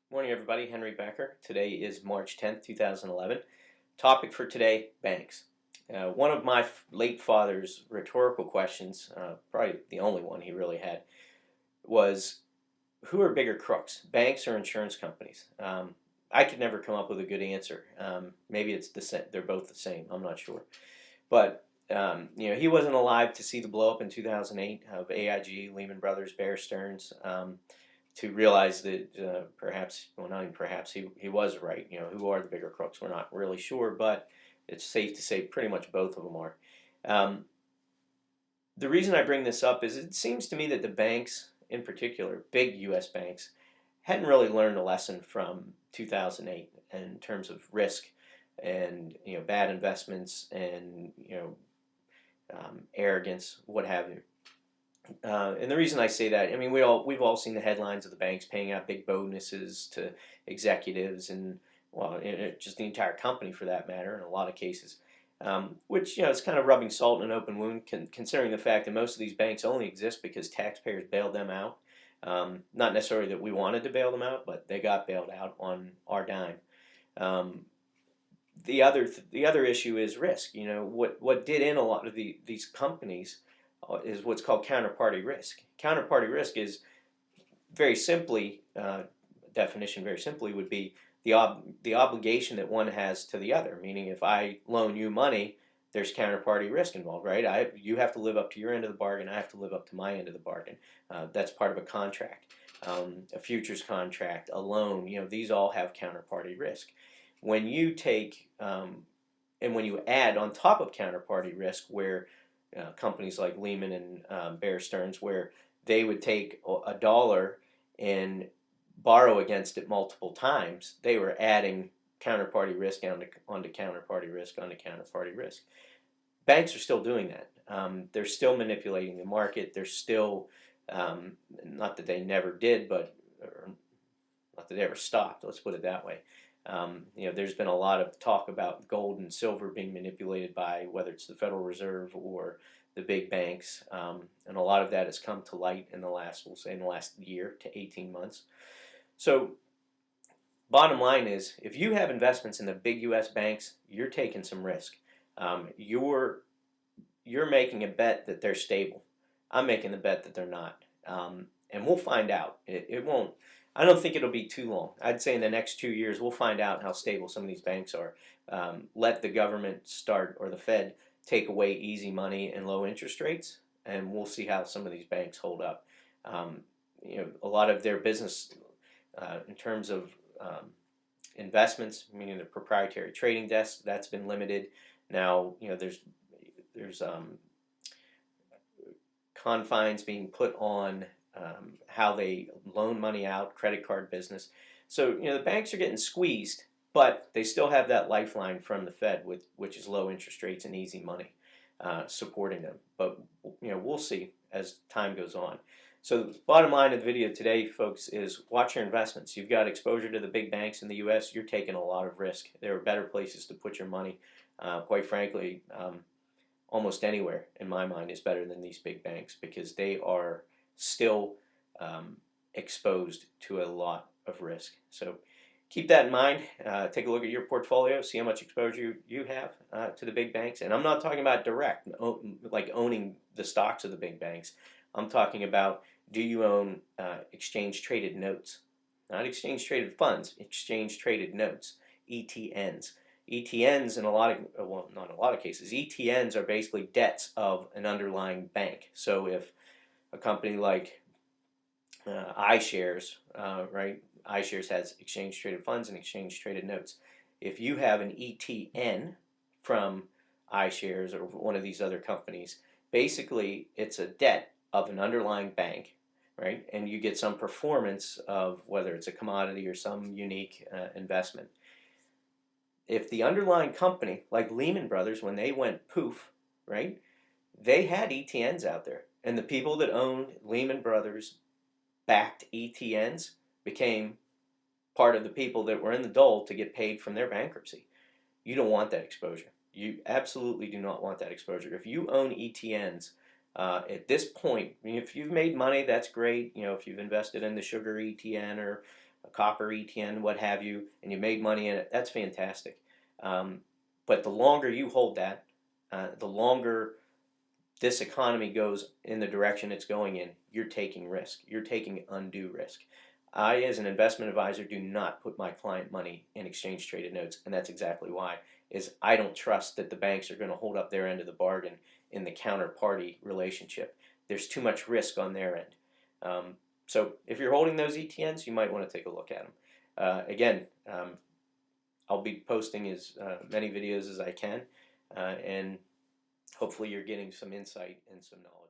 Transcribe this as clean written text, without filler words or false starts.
Morning, everybody. Henry Becker. Today is March 10th, 2011. Topic for today, banks. One of my late father's rhetorical questions, probably the only one he really had, was who are bigger crooks, banks or insurance companies? I could never come up with a good answer. Maybe it's they're both the same. I'm not sure. But he wasn't alive to see the blow up in 2008 of AIG, Lehman Brothers, Bear Stearns. To realize that perhaps, well, not even perhaps, he was right. Who are the bigger crooks? We're not really sure, but it's safe to say pretty much both of them are. Um, the reason I bring this up is it seems to me that the banks, in particular, big U.S. banks, hadn't really learned a lesson from 2008 in terms of risk and bad investments and arrogance, what have you. And the reason I say that, I mean, we've all seen the headlines of the banks paying out big bonuses to executives and well, just the entire company for that matter, in a lot of cases. Which it's kind of rubbing salt in an open wound, considering the fact that most of these banks only exist because taxpayers bailed them out. Not necessarily that we wanted to bail them out, but they got bailed out on our dime. Um, the other issue is risk. What did in a lot of these companies is what's called counterparty risk. Counterparty risk is very simply definition very simply would be the obligation that one has to the other. Meaning, if I loan you money, there's counterparty risk involved, right? You have to live up to your end of the bargain. I have to live up to my end of the bargain. That's part of a contract, a futures contract, a loan. These all have counterparty risk. When you take and when you add on top of counterparty risk, where companies like Lehman and Bear Stearns, where they would take a dollar and borrow against it multiple times, they were adding counterparty risk onto counterparty risk onto counterparty risk. Banks are still doing that. They're still manipulating the market. They're still, not that they never did, but or not that they ever stopped. Let's put it that way. There's been a lot of talk about gold and silver being manipulated by whether it's the Federal Reserve or the big banks, and a lot of that has come to light in the last year to 18 months. So, bottom line is, if you have investments in the big U.S. banks, you're taking some risk. You're making a bet that they're stable. I'm making the bet that they're not, and we'll find out. It won't. I don't think it'll be too long. I'd say in the next 2 years, we'll find out how stable some of these banks are. Let the government start, or the Fed, take away easy money and low interest rates, and we'll see how some of these banks hold up. A lot of their business, in terms of investments, meaning the proprietary trading desks, that's been limited. Now, there's confines being put on how they loan money out, credit card business. So the banks are getting squeezed, but they still have that lifeline from the Fed, which is low interest rates and easy money supporting them. But we'll see as time goes on. So the bottom line of the video today, folks, is watch your investments. You've got exposure to the big banks in the U.S. You're taking a lot of risk. There are better places to put your money. Quite frankly, almost anywhere, in my mind, is better than these big banks because they are still exposed to a lot of risk. So keep that in mind. Take a look at your portfolio, see how much exposure you have to the big banks. And I'm not talking about direct, like owning the stocks of the big banks. I'm talking about, do you own exchange-traded notes? Not exchange-traded funds, exchange-traded notes, ETNs. ETNs, in a lot of, well, not in a lot of cases, ETNs are basically debts of an underlying bank. So if a company like iShares, right? iShares has exchange-traded funds and exchange-traded notes. If you have an ETN from iShares or one of these other companies, basically it's a debt of an underlying bank, right? And you get some performance of whether it's a commodity or some unique investment. If the underlying company, like Lehman Brothers, when they went poof, right? They had ETNs out there. And the people that owned Lehman Brothers backed ETNs became part of the people that were in the dole to get paid from their bankruptcy. You don't want that exposure. You absolutely do not want that exposure. If you own ETNs, at this point, if you've made money, that's great. If you've invested in the sugar ETN or a copper ETN, what have you, and you made money in it, that's fantastic. But the longer you hold that, the longer this economy goes in the direction it's going in, you're taking risk. You're taking undue risk. I, as an investment advisor, do not put my client money in exchange traded notes, and that's exactly why. Is I don't trust that the banks are going to hold up their end of the bargain in the counterparty relationship. There's too much risk on their end. So if you're holding those ETNs, you might want to take a look at them. Again, I'll be posting as many videos as I can, and hopefully you're getting some insight and some knowledge.